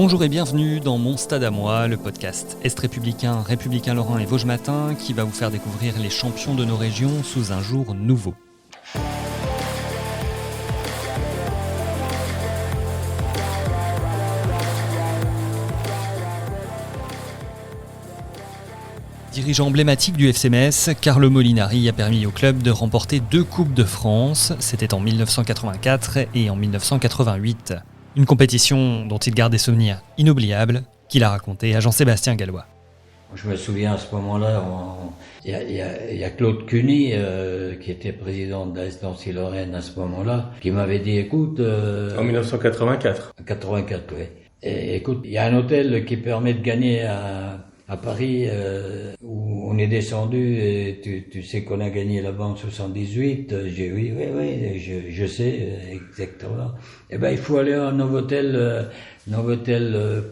Bonjour et bienvenue dans Mon Stade à moi, le podcast Est républicain, républicain lorrain et Vosges Matin qui va vous faire découvrir les champions de nos régions sous un jour nouveau. Dirigeant emblématique du FC Metz, Carlo Molinari a permis au club de remporter 2 Coupes de France, c'était en 1984 et en 1988. Une compétition dont il garde des souvenirs inoubliables, qu'il a raconté à Jean-Sébastien Gallois. Je me souviens à ce moment-là, il y a Claude Cuny, qui était président d'AS Nancy-Lorraine à ce moment-là, qui m'avait dit, écoute... en 1984. 84, oui. Et, écoute, il y a un hôtel qui permet de gagner à Paris, où on est descendu, et tu sais qu'on a gagné là-bas en 78. J'ai oui, je sais exactement. Eh ben, il faut aller à Novotel,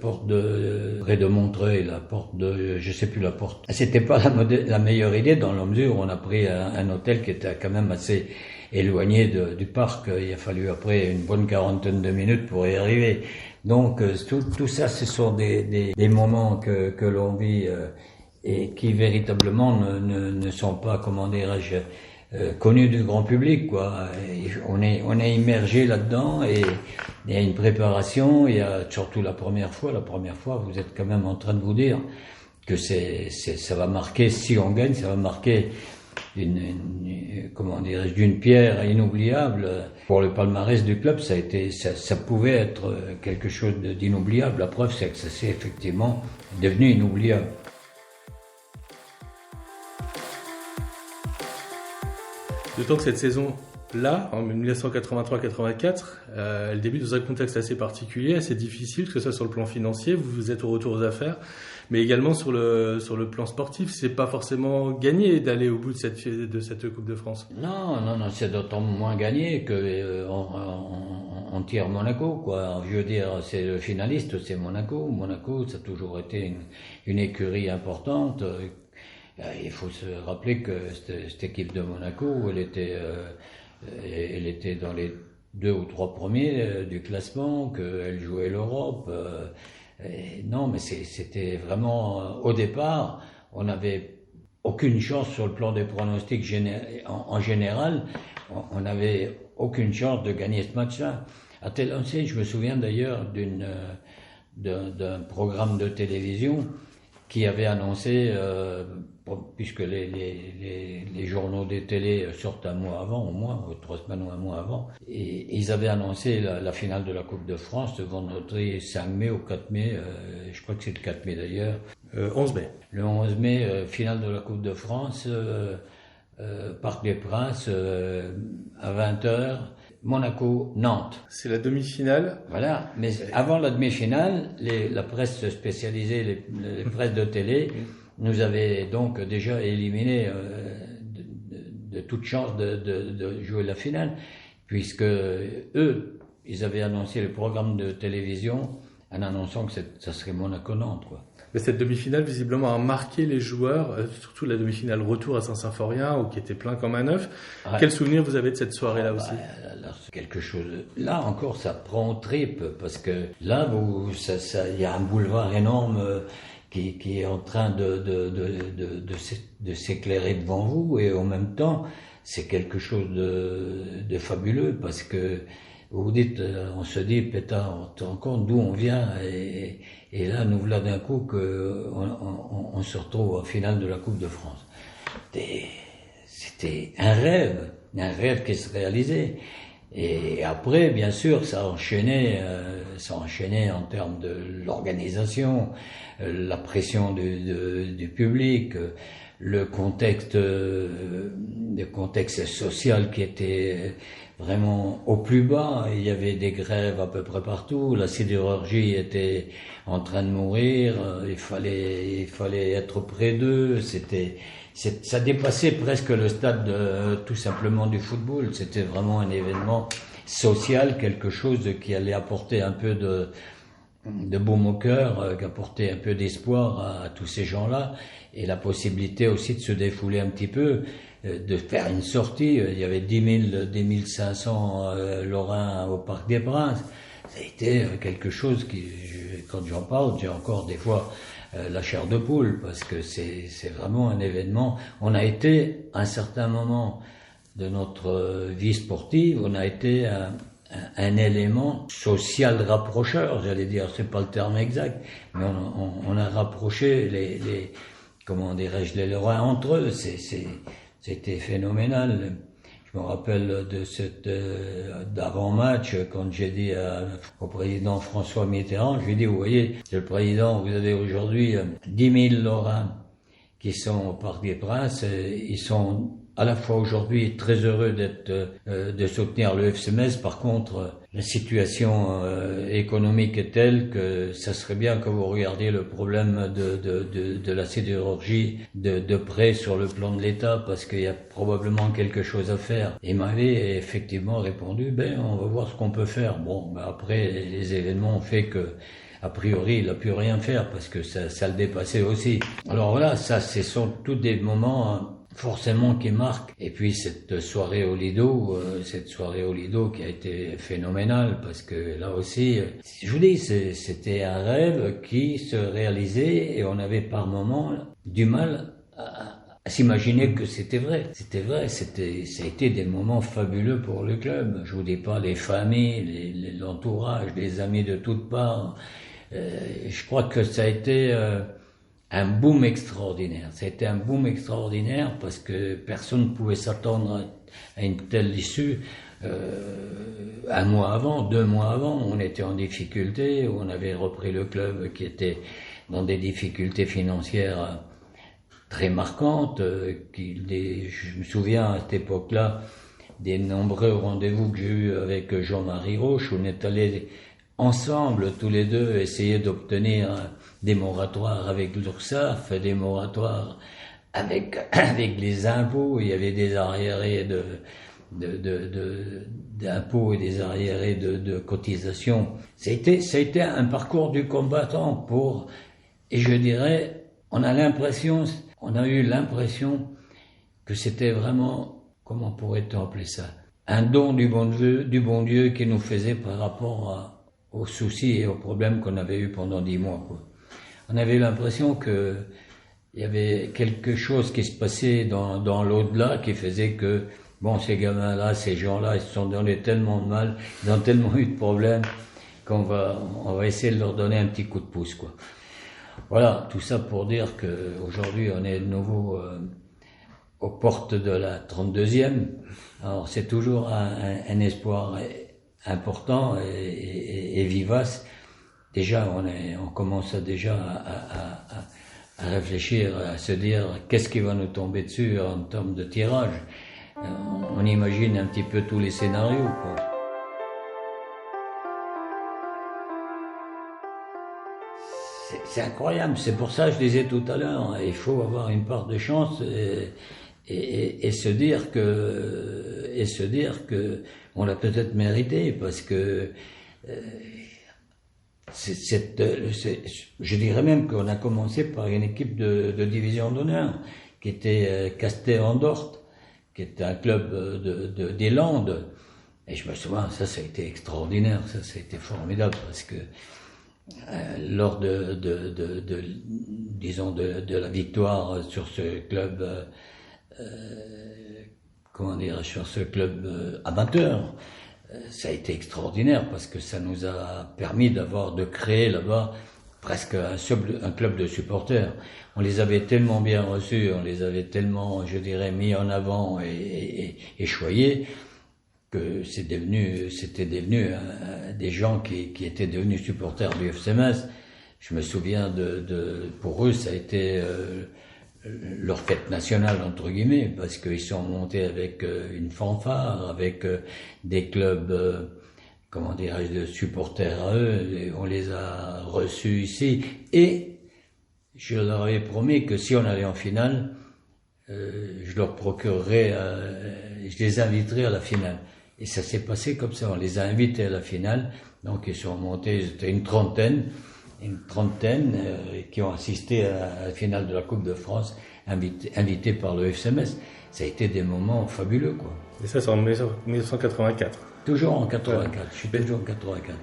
porte de près de Montreuil, la porte de, je sais plus la porte. C'était pas la meilleure idée dans la mesure où on a pris un hôtel qui était quand même assez éloigné du parc. Il a fallu après une bonne quarantaine de minutes pour y arriver. Donc tout ça, ce sont des moments que l'on vit et qui véritablement ne sont pas, comment dirais-je, connus du grand public, quoi. Et on est immergé là-dedans et il y a une préparation. Il y a surtout la première fois, vous êtes quand même en train de vous dire que ça va marquer, si on gagne, ça va marquer d'une pierre inoubliable pour le palmarès du club. Ça pouvait être quelque chose d'inoubliable. La preuve, c'est que ça s'est effectivement devenu inoubliable. D'autant que cette saison-là, en 1983-84, elle débute dans un contexte assez particulier, assez difficile, que ce soit sur le plan financier, vous êtes au retour aux affaires, mais également sur le plan sportif. C'est pas forcément gagné d'aller au bout de cette Coupe de France. Non, c'est d'autant moins gagné que on tire Monaco, quoi. Je veux dire, c'est le finaliste, c'est Monaco. Monaco, ça a toujours été une écurie importante. Il faut se rappeler que cette équipe de Monaco, elle était dans les 2 ou 3 premiers du classement, qu'elle jouait l'Europe. Non, mais c'était vraiment, au départ, on n'avait aucune chance sur le plan des pronostics en général. On n'avait aucune chance de gagner ce match-là. À tel enseigne, je me souviens d'ailleurs d'un programme de télévision qui avait annoncé, puisque les journaux des télés sortent un mois avant, au moins, 3 semaines ou un mois avant, et ils avaient annoncé la finale de la Coupe de France le vendredi 5 mai au 4 mai, je crois que c'est le 4 mai d'ailleurs. 11 mai. Le 11 mai, finale de la Coupe de France, Parc des Princes, à 20h. Monaco-Nantes. C'est la demi-finale. Voilà, mais avant la demi-finale, la presse spécialisée, les presses de télé, nous avaient donc déjà éliminés de toute chance de jouer la finale, puisque eux, ils avaient annoncé le programme de télévision en annonçant que ça serait Monaco-Nantes, quoi. Mais cette demi-finale, visiblement, a marqué les joueurs, surtout la demi-finale retour à Saint-Symphorien, qui était plein comme un œuf. Ouais. Quel souvenir vous avez de cette soirée-là aussi? Quelque chose. Là encore, ça prend aux tripes, parce que là, il y a un boulevard énorme qui est en train de s'éclairer devant vous, et en même temps, c'est quelque chose de fabuleux, parce que vous dites, on se dit, pétard, on te rend compte d'où on vient, et là, nous voilà d'un coup on se retrouve en finale de la Coupe de France. C'était un rêve qui se réalisait. Et après, bien sûr, ça a enchaîné en termes de l'organisation, la pression du public, le contexte social qui était vraiment au plus bas. Il y avait des grèves à peu près partout. La sidérurgie était en train de mourir. Il fallait être près d'eux. Ça dépassait presque le stade tout simplement du football. C'était vraiment un événement social, quelque chose qui allait apporter un peu de baume au cœur, qui apportait un peu d'espoir à tous ces gens-là, et la possibilité aussi de se défouler un petit peu, de faire une sortie. Il y avait 10 500 Lorrains au Parc des Princes. Ça a été quelque chose quand j'en parle, j'ai encore des fois la chair de poule, parce que c'est vraiment un événement. On a été, à un certain moment de notre vie sportive, on a été un élément social rapprocheur, j'allais dire, c'est pas le terme exact, mais on a rapproché les comment dirais-je, les Lorrains entre eux, c'était phénoménal. Je me rappelle de d'avant-match, quand j'ai dit au président François Mitterrand, je lui ai dit, vous voyez, Monsieur le Président, vous avez aujourd'hui 10 000 Lorrains qui sont au Parc des Princes, ils sont à la fois aujourd'hui très heureux de soutenir le FC Metz. Par contre, la situation économique est telle que ça serait bien que vous regardiez le problème de la sidérurgie de près sur le plan de l'État, parce qu'il y a probablement quelque chose à faire. Il m'avait effectivement répondu, on va voir ce qu'on peut faire. Bon, après, les événements ont fait que a priori, il n'a pu rien faire parce que ça le dépassait aussi. Alors voilà, ça, ce sont tous des moments forcément qui marquent. Et puis cette soirée au Lido qui a été phénoménale, parce que là aussi, je vous dis, c'était un rêve qui se réalisait, et on avait par moments du mal à s'imaginer que c'était vrai. C'était vrai, ça a été des moments fabuleux pour le club. Je vous dis pas les familles, l'entourage, les amis de toutes parts. Je crois que ça a été un boom extraordinaire. Ça a été un boom extraordinaire parce que personne ne pouvait s'attendre à une telle issue. Un mois avant, 2 mois avant, on était en difficulté. On avait repris le club qui était dans des difficultés financières très marquantes. Je me souviens à cette époque-là des nombreux rendez-vous que j'ai eus avec Jean-Marie Roche. On est allés ensemble, tous les deux, essayer d'obtenir des moratoires avec l'URSSAF, des moratoires avec les impôts. Il y avait des arriérés d'impôts et des arriérés de cotisations. Ça a été un parcours du combattant et je dirais, on a eu l'impression que c'était vraiment, comment pourrait-on appeler ça? Un don du bon Dieu qui nous faisait par rapport aux soucis et aux problèmes qu'on avait eu pendant 10 mois, quoi. On avait l'impression que il y avait quelque chose qui se passait dans l'au-delà qui faisait que, ces gamins-là, ces gens-là, ils se sont donné tellement de mal, ils ont tellement eu de problèmes qu'on va essayer de leur donner un petit coup de pouce, quoi. Voilà, tout ça pour dire que aujourd'hui on est de nouveau aux portes de la 32e. Alors c'est toujours un espoir important et vivace. Déjà, on commence déjà à réfléchir, à se dire qu'est-ce qui va nous tomber dessus en termes de tirage. On imagine un petit peu tous les scénarios, quoi. C'est incroyable, c'est pour ça que je disais tout à l'heure, il faut avoir une part de chance et se dire que on l'a peut-être mérité, parce que je dirais même qu'on a commencé par une équipe de division d'honneur qui était Castel-Andorte, qui était un club des Landes, et je me souviens, ça a été extraordinaire, ça a été formidable, parce que lors disons de la victoire sur ce club sur ce club amateur, ça a été extraordinaire, parce que ça nous a permis de créer là-bas presque un club de supporters. On les avait tellement bien reçus, on les avait tellement, je dirais, mis en avant et choyés, que c'était devenu des gens qui étaient devenus supporters du FC Metz. Je me souviens pour eux, ça a été leur fête nationale, entre guillemets, parce qu'ils sont montés avec une fanfare, avec des clubs, de supporters à eux, et on les a reçus ici, et je leur avais promis que si on allait en finale, je leur procurerais, je les inviterais à la finale. Et ça s'est passé comme ça, on les a invités à la finale, donc ils sont montés, c'était une trentaine qui ont assisté à la finale de la Coupe de France, invités par le FC Metz. Ça a été des moments fabuleux, quoi. Et ça, c'est en 1984. Toujours en 84, je suis toujours en 84.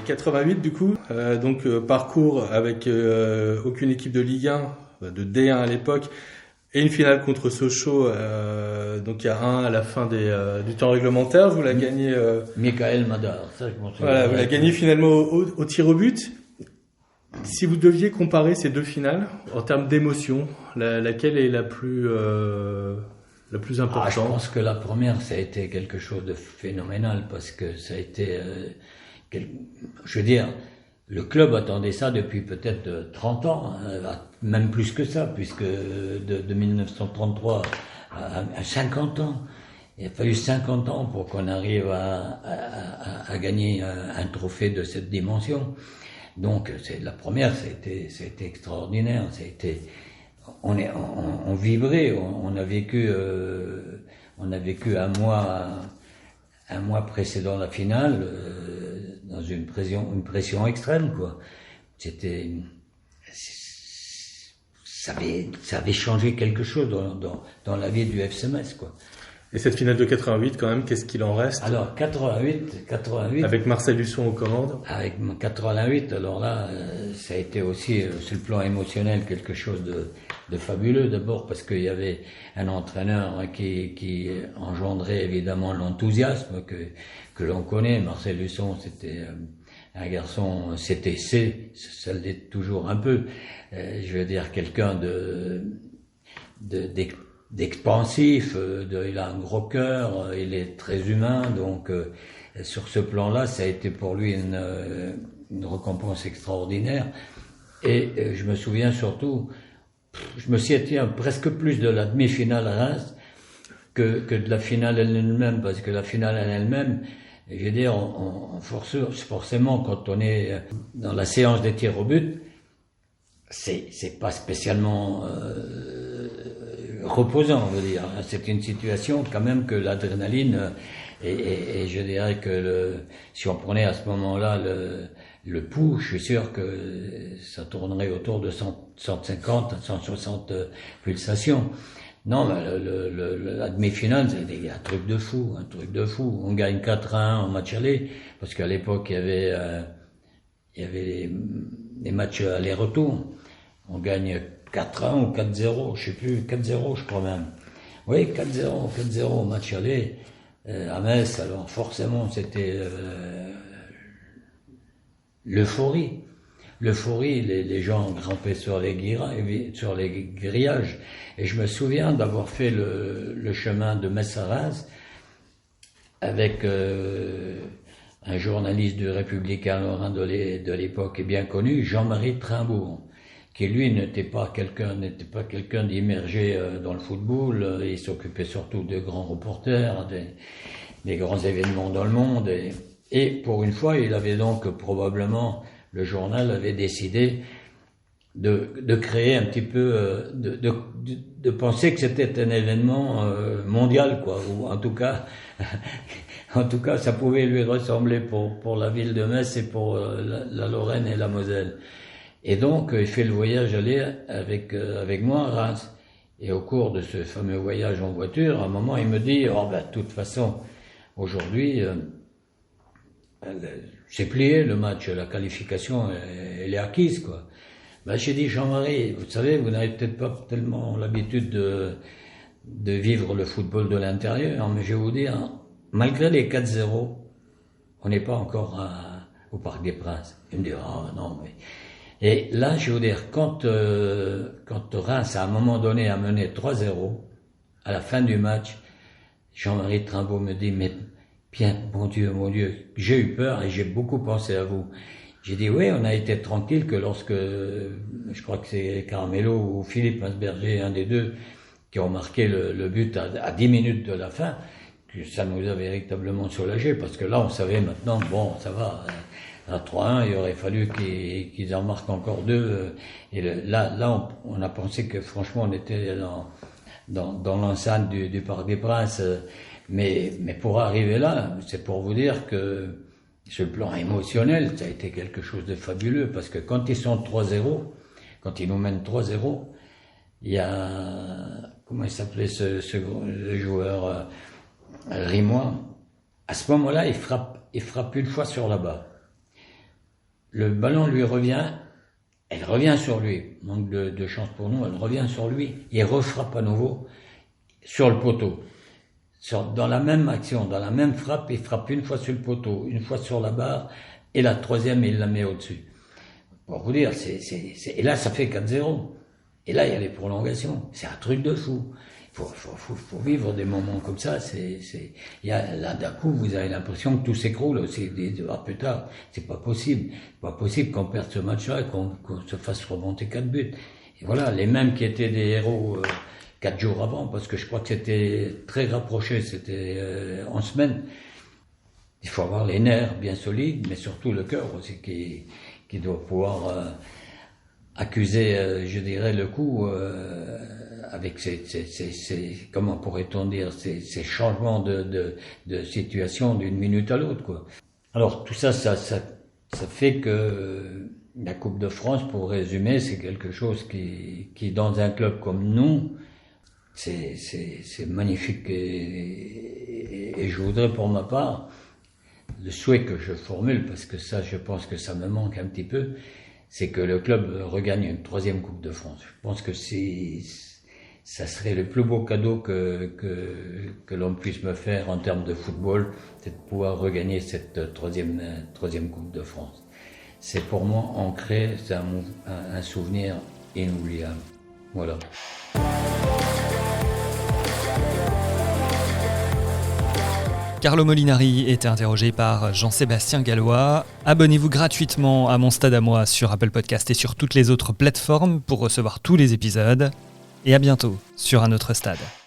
Et 88 du coup, parcours avec aucune équipe de Ligue 1, de D1 à l'époque, et une finale contre Sochaux, donc il y a à la fin du temps réglementaire, vous la gagnez... Michael Madar, ça je m'en souviens. Voilà, vous la gagnez finalement au tir au but. Si vous deviez comparer ces deux finales, en termes d'émotion, laquelle est la plus importante? Je pense que la première, ça a été quelque chose de phénoménal, parce que ça a été... je veux dire, le club attendait ça depuis peut-être 30 ans, même plus que ça, puisque de 1933 à 50 ans, il a fallu 50 ans pour qu'on arrive à gagner un trophée de cette dimension. Donc, la première, ça a été extraordinaire, on vibrait, on a vécu un mois précédant la finale, dans une pression extrême, quoi. Ça avait changé quelque chose dans la vie du FC Metz, quoi. Et cette finale de 88, quand même, qu'est-ce qu'il en reste? Alors, 88. Avec Marcel Husson aux commandes. Avec 88, alors là, ça a été aussi, sur le plan émotionnel, quelque chose de fabuleux. D'abord parce qu'il y avait un entraîneur qui engendrait évidemment l'enthousiasme que l'on connaît. Marcel Husson, c'était un garçon, ça l'est toujours un peu. Je veux dire, quelqu'un d'expansif, il a un gros cœur, il est très humain, donc sur ce plan-là, ça a été pour lui une récompense extraordinaire. Et je me souviens surtout, je me souviens presque plus de la demi-finale à Reims que de la finale elle-même, parce que la finale elle-même, je veux dire, forcément, quand on est dans la séance des tirs au but, c'est pas spécialement reposant, on veut dire. C'est une situation quand même que l'adrénaline et je dirais que si on prenait à ce moment-là le pouls, je suis sûr que ça tournerait autour de 150 à 160 pulsations. Non, la demi-finale, c'est un truc de fou. On gagne 4-1 en match aller, parce qu'à l'époque, il y avait les matchs aller-retour. On gagne 4-1 ou 4-0, je sais plus, 4-0 je crois même. Oui, 4-0 au match aller à Metz. Alors forcément, c'était l'euphorie. Les gens grimpaient sur les grillages. Et je me souviens d'avoir fait le chemin de Metz à Reims avec un journaliste du Républicain Lorrain de l'époque et bien connu, Jean-Marie Trimbourg, qui lui n'était pas quelqu'un d'immergé dans le football. Il s'occupait surtout de grands reporters, des grands événements dans le monde. Et pour une fois, il avait donc probablement, le journal avait décidé de créer un petit peu, de penser que c'était un événement mondial, quoi. Ou en tout cas, ça pouvait lui ressembler pour la ville de Metz et pour la Lorraine et la Moselle. Et donc, il fait le voyage aller avec moi à Reims. Et au cours de ce fameux voyage en voiture, à un moment, il me dit, de toute façon, aujourd'hui, c'est plié le match, la qualification, elle est acquise, quoi. J'ai dit, Jean-Marie, vous savez, vous n'avez peut-être pas tellement l'habitude de vivre le football de l'intérieur, mais je vais vous dire, malgré les 4-0, on n'est pas encore au Parc des Princes. Il me dit, non, mais... Et là, je vais vous dire, quand Reims, à un moment donné, a mené 3-0, à la fin du match, Jean-Marie Trimbaud me dit, mais bien, mon Dieu, j'ai eu peur et j'ai beaucoup pensé à vous. J'ai dit, oui, on a été tranquille que lorsque, je crois que c'est Carmelo ou Philippe Masberger, un des deux, qui ont marqué le but à 10 minutes de la fin, que ça nous a véritablement soulagés, parce que là, on savait maintenant, bon, ça va, à 3-1, il aurait fallu qu'ils en marquent encore 2. Et là, on a pensé que franchement, on était dans l'enceinte du Parc des Princes. Mais pour arriver là, c'est pour vous dire que sur le plan émotionnel, ça a été quelque chose de fabuleux, parce que quand ils sont 3-0, quand ils nous mènent 3-0, il y a, comment il s'appelait ce joueur Rimois, à ce moment-là, il frappe une fois sur la barre. le ballon lui revient, elle revient sur lui. Manque de chance pour nous, elle revient sur lui. Il refrappe à nouveau sur le poteau. Dans la même action, dans la même frappe, il frappe une fois sur le poteau, une fois sur la barre, et la troisième, il la met au-dessus. Pour vous dire, et là, ça fait 4-0. Et là, il y a les prolongations. C'est un truc de fou. Faut vivre des moments comme ça. Là, d'un coup, vous avez l'impression que tout s'écroule. Plus tard, c'est pas possible. C'est pas possible qu'on perde ce match-là et qu'on se fasse remonter 4 buts. Et voilà, les mêmes qui étaient des héros 4 jours avant, parce que je crois que c'était très rapproché, c'était en semaine. Il faut avoir les nerfs bien solides, mais surtout le cœur aussi qui doit pouvoir accuser, je dirais, le coup avec ces comment pourrait-on dire, ces changements de situation d'une minute à l'autre, quoi. Alors tout ça fait que la Coupe de France, pour résumer, c'est quelque chose qui dans un club comme nous, c'est magnifique et je voudrais pour ma part, le souhait que je formule, parce que ça, je pense que ça me manque un petit peu, c'est que le club regagne une 3e Coupe de France. Je pense que ça serait le plus beau cadeau que l'on puisse me faire en termes de football, c'est de pouvoir regagner cette troisième Coupe de France. C'est pour moi ancré, c'est un souvenir inoubliable. Voilà. Carlo Molinari était interrogé par Jean-Sébastien Gallois. Abonnez-vous gratuitement à Mon Stade à moi sur Apple Podcast et sur toutes les autres plateformes pour recevoir tous les épisodes. Et à bientôt sur un autre stade.